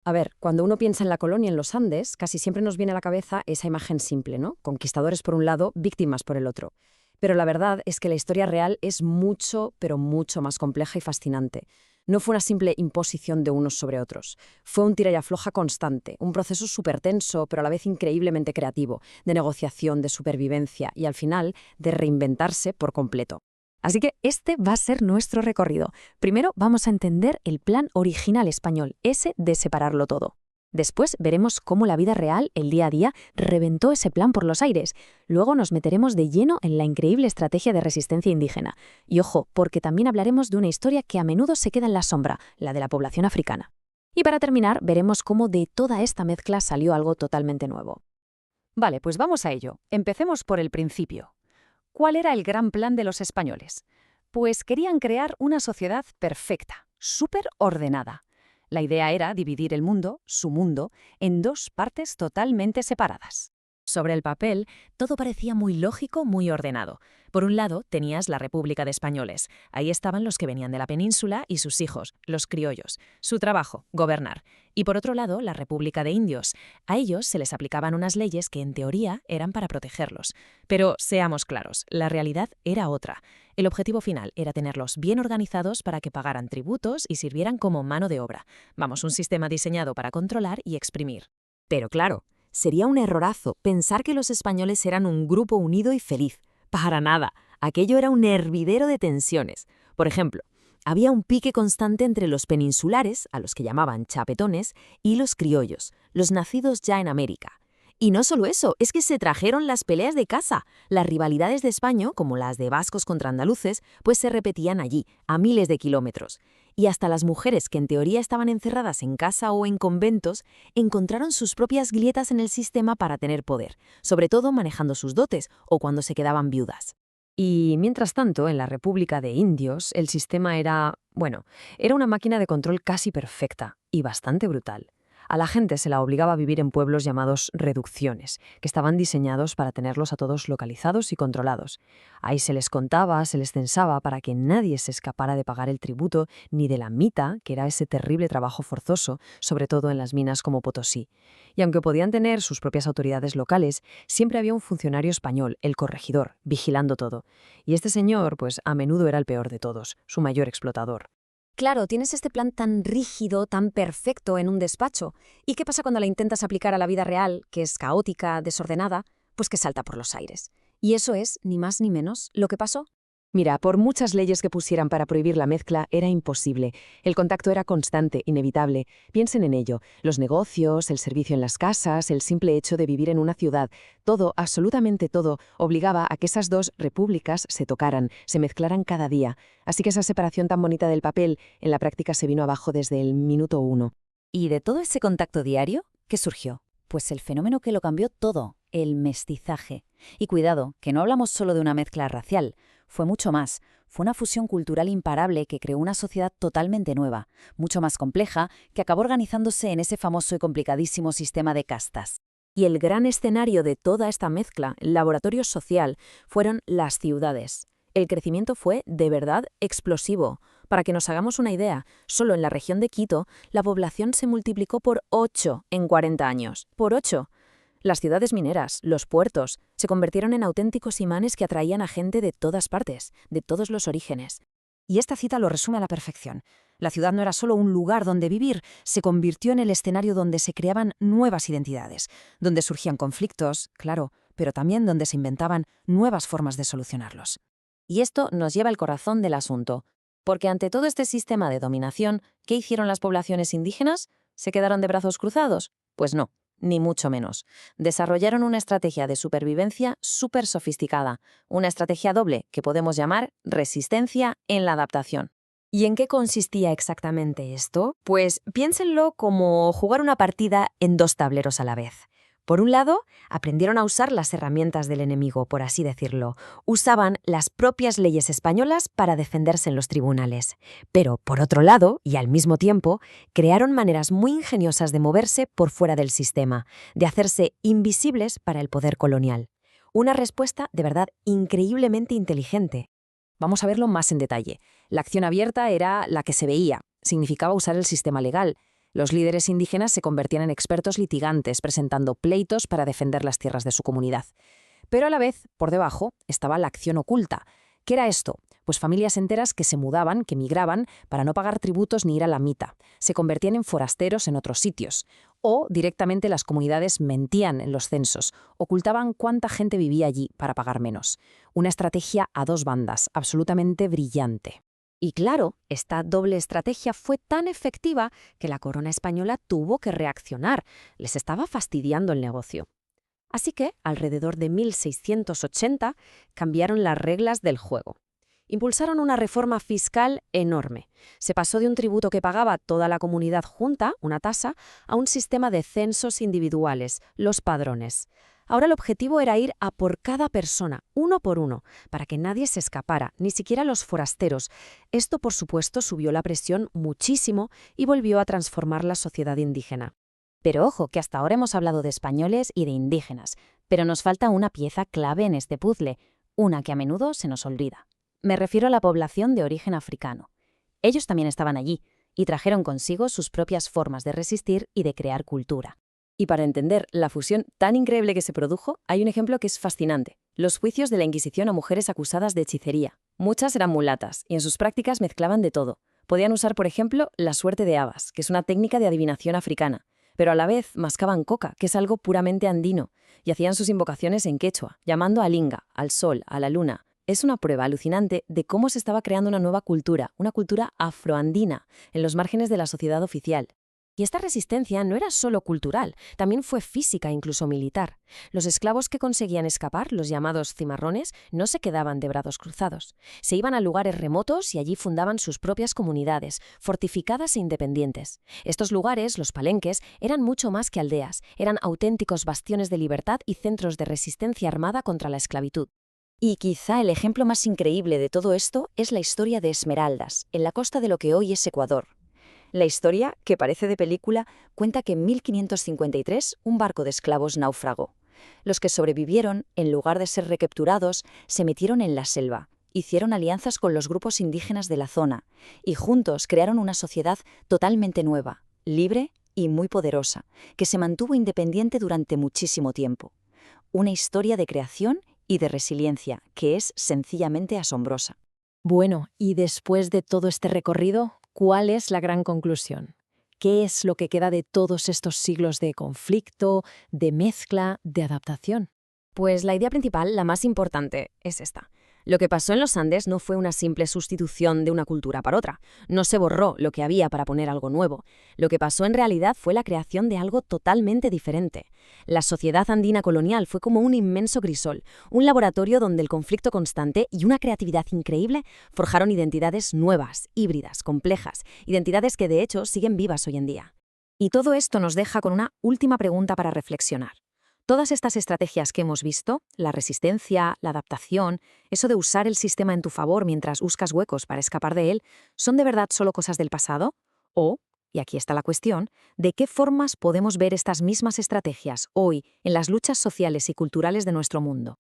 A ver, cuando uno piensa en la colonia en los Andes, casi siempre nos viene a la cabeza esa imagen simple, ¿no? Conquistadores por un lado, víctimas por el otro. Pero la verdad es que la historia real es mucho, pero mucho más compleja y fascinante. No fue una simple imposición de unos sobre otros. Fue un tira y afloja constante, un proceso súper tenso, pero a la vez increíblemente creativo, de negociación, de supervivencia y, al final, de reinventarse por completo. Así que este va a ser nuestro recorrido. Primero vamos a entender el plan original español, ese de separarlo todo. Después veremos cómo la vida real, el día a día, reventó ese plan por los aires. Luego nos meteremos de lleno en la increíble estrategia de resistencia indígena. Y ojo, porque también hablaremos de una historia que a menudo se queda en la sombra, la de la población africana. Y para terminar, veremos cómo de toda esta mezcla salió algo totalmente nuevo. Vale, pues vamos a ello. Empecemos por el principio. ¿Cuál era el gran plan de los españoles? Pues querían crear una sociedad perfecta, súper ordenada. La idea era dividir el mundo, su mundo, en dos partes totalmente separadas. Sobre el papel, todo parecía muy lógico, muy ordenado. Por un lado, tenías la República de Españoles. Ahí estaban los que venían de la península y sus hijos, los criollos. Su trabajo, gobernar. Y por otro lado, la República de Indios. A ellos se les aplicaban unas leyes que en teoría eran para protegerlos. Pero seamos claros, la realidad era otra. El objetivo final era tenerlos bien organizados para que pagaran tributos y sirvieran como mano de obra. Vamos, un sistema diseñado para controlar y exprimir. Pero claro, sería un errorazo pensar que los españoles eran un grupo unido y feliz. Para nada, aquello era un hervidero de tensiones. Por ejemplo, había un pique constante entre los peninsulares, a los que llamaban chapetones, y los criollos, los nacidos ya en América. Y no solo eso, es que se trajeron las peleas de casa. Las rivalidades de España, como las de vascos contra andaluces, pues se repetían allí, a miles de kilómetros. Y hasta las mujeres que en teoría estaban encerradas en casa o en conventos, encontraron sus propias grietas en el sistema para tener poder, sobre todo manejando sus dotes o cuando se quedaban viudas. Y mientras tanto, en la República de Indios, el sistema era una máquina de control casi perfecta y bastante brutal. A la gente se la obligaba a vivir en pueblos llamados reducciones, que estaban diseñados para tenerlos a todos localizados y controlados. Ahí se les contaba, se les censaba para que nadie se escapara de pagar el tributo ni de la mita, que era ese terrible trabajo forzoso, sobre todo en las minas como Potosí. Y aunque podían tener sus propias autoridades locales, siempre había un funcionario español, el corregidor, vigilando todo. Y este señor, pues a menudo era el peor de todos, su mayor explotador. Claro, tienes este plan tan rígido, tan perfecto en un despacho. ¿Y qué pasa cuando la intentas aplicar a la vida real, que es caótica, desordenada? Pues que salta por los aires. Y eso es, ni más ni menos, lo que pasó. Mira, por muchas leyes que pusieran para prohibir la mezcla, era imposible. El contacto era constante, inevitable. Piensen en ello. Los negocios, el servicio en las casas, el simple hecho de vivir en una ciudad, todo, absolutamente todo, obligaba a que esas dos repúblicas se tocaran, se mezclaran cada día. Así que esa separación tan bonita del papel, en la práctica se vino abajo desde el minuto uno. ¿Y de todo ese contacto diario, qué surgió? Pues el fenómeno que lo cambió todo, el mestizaje. Y cuidado, que no hablamos solo de una mezcla racial. Fue mucho más. Fue una fusión cultural imparable que creó una sociedad totalmente nueva, mucho más compleja, que acabó organizándose en ese famoso y complicadísimo sistema de castas. Y el gran escenario de toda esta mezcla, el laboratorio social, fueron las ciudades. El crecimiento fue, de verdad, explosivo. Para que nos hagamos una idea, solo en la región de Quito, la población se multiplicó por 8 en 40 años. ¡Por 8! Las ciudades mineras, los puertos, se convirtieron en auténticos imanes que atraían a gente de todas partes, de todos los orígenes. Y esta cita lo resume a la perfección. La ciudad no era solo un lugar donde vivir, se convirtió en el escenario donde se creaban nuevas identidades, donde surgían conflictos, claro, pero también donde se inventaban nuevas formas de solucionarlos. Y esto nos lleva al corazón del asunto, porque ante todo este sistema de dominación, ¿qué hicieron las poblaciones indígenas? ¿Se quedaron de brazos cruzados? Pues no. Ni mucho menos. Desarrollaron una estrategia de supervivencia súper sofisticada, una estrategia doble que podemos llamar resistencia en la adaptación. ¿Y en qué consistía exactamente esto? Pues piénsenlo como jugar una partida en dos tableros a la vez. Por un lado, aprendieron a usar las herramientas del enemigo, por así decirlo. Usaban las propias leyes españolas para defenderse en los tribunales. Pero, por otro lado, y al mismo tiempo, crearon maneras muy ingeniosas de moverse por fuera del sistema, de hacerse invisibles para el poder colonial. Una respuesta de verdad increíblemente inteligente. Vamos a verlo más en detalle. La acción abierta era la que se veía. Significaba usar el sistema legal. Los líderes indígenas se convertían en expertos litigantes, presentando pleitos para defender las tierras de su comunidad. Pero a la vez, por debajo, estaba la acción oculta. ¿Qué era esto? Pues familias enteras que se mudaban, que migraban, para no pagar tributos ni ir a la mita. Se convertían en forasteros en otros sitios. O directamente las comunidades mentían en los censos, ocultaban cuánta gente vivía allí para pagar menos. Una estrategia a dos bandas, absolutamente brillante. Y claro, esta doble estrategia fue tan efectiva que la corona española tuvo que reaccionar. Les estaba fastidiando el negocio. Así que, alrededor de 1680, cambiaron las reglas del juego. Impulsaron una reforma fiscal enorme. Se pasó de un tributo que pagaba toda la comunidad junta, una tasa, a un sistema de censos individuales, los padrones. Ahora el objetivo era ir a por cada persona, uno por uno, para que nadie se escapara, ni siquiera los forasteros. Esto, por supuesto, subió la presión muchísimo y volvió a transformar la sociedad indígena. Pero ojo, que hasta ahora hemos hablado de españoles y de indígenas, pero nos falta una pieza clave en este puzzle, una que a menudo se nos olvida. Me refiero a la población de origen africano. Ellos también estaban allí y trajeron consigo sus propias formas de resistir y de crear cultura. Y para entender la fusión tan increíble que se produjo, hay un ejemplo que es fascinante. Los juicios de la Inquisición a mujeres acusadas de hechicería. Muchas eran mulatas y en sus prácticas mezclaban de todo. Podían usar, por ejemplo, la suerte de habas, que es una técnica de adivinación africana, pero a la vez mascaban coca, que es algo puramente andino, y hacían sus invocaciones en quechua, llamando a Linga, al sol, a la luna. Es una prueba alucinante de cómo se estaba creando una nueva cultura, una cultura afroandina, en los márgenes de la sociedad oficial. Y esta resistencia no era solo cultural, también fue física, incluso militar. Los esclavos que conseguían escapar, los llamados cimarrones, no se quedaban de brazos cruzados. Se iban a lugares remotos y allí fundaban sus propias comunidades, fortificadas e independientes. Estos lugares, los palenques, eran mucho más que aldeas, eran auténticos bastiones de libertad y centros de resistencia armada contra la esclavitud. Y quizá el ejemplo más increíble de todo esto es la historia de Esmeraldas, en la costa de lo que hoy es Ecuador. La historia, que parece de película, cuenta que en 1553 un barco de esclavos naufragó. Los que sobrevivieron, en lugar de ser recapturados, se metieron en la selva, hicieron alianzas con los grupos indígenas de la zona y juntos crearon una sociedad totalmente nueva, libre y muy poderosa, que se mantuvo independiente durante muchísimo tiempo. Una historia de creación y de resiliencia que es sencillamente asombrosa. Bueno, y después de todo este recorrido, ¿cuál es la gran conclusión? ¿Qué es lo que queda de todos estos siglos de conflicto, de mezcla, de adaptación? Pues la idea principal, la más importante, es esta. Lo que pasó en los Andes no fue una simple sustitución de una cultura para otra. No se borró lo que había para poner algo nuevo. Lo que pasó en realidad fue la creación de algo totalmente diferente. La sociedad andina colonial fue como un inmenso crisol, un laboratorio donde el conflicto constante y una creatividad increíble forjaron identidades nuevas, híbridas, complejas, identidades que de hecho siguen vivas hoy en día. Y todo esto nos deja con una última pregunta para reflexionar. Todas estas estrategias que hemos visto, la resistencia, la adaptación, eso de usar el sistema en tu favor mientras buscas huecos para escapar de él, ¿son de verdad solo cosas del pasado? O, y aquí está la cuestión, ¿de qué formas podemos ver estas mismas estrategias hoy en las luchas sociales y culturales de nuestro mundo?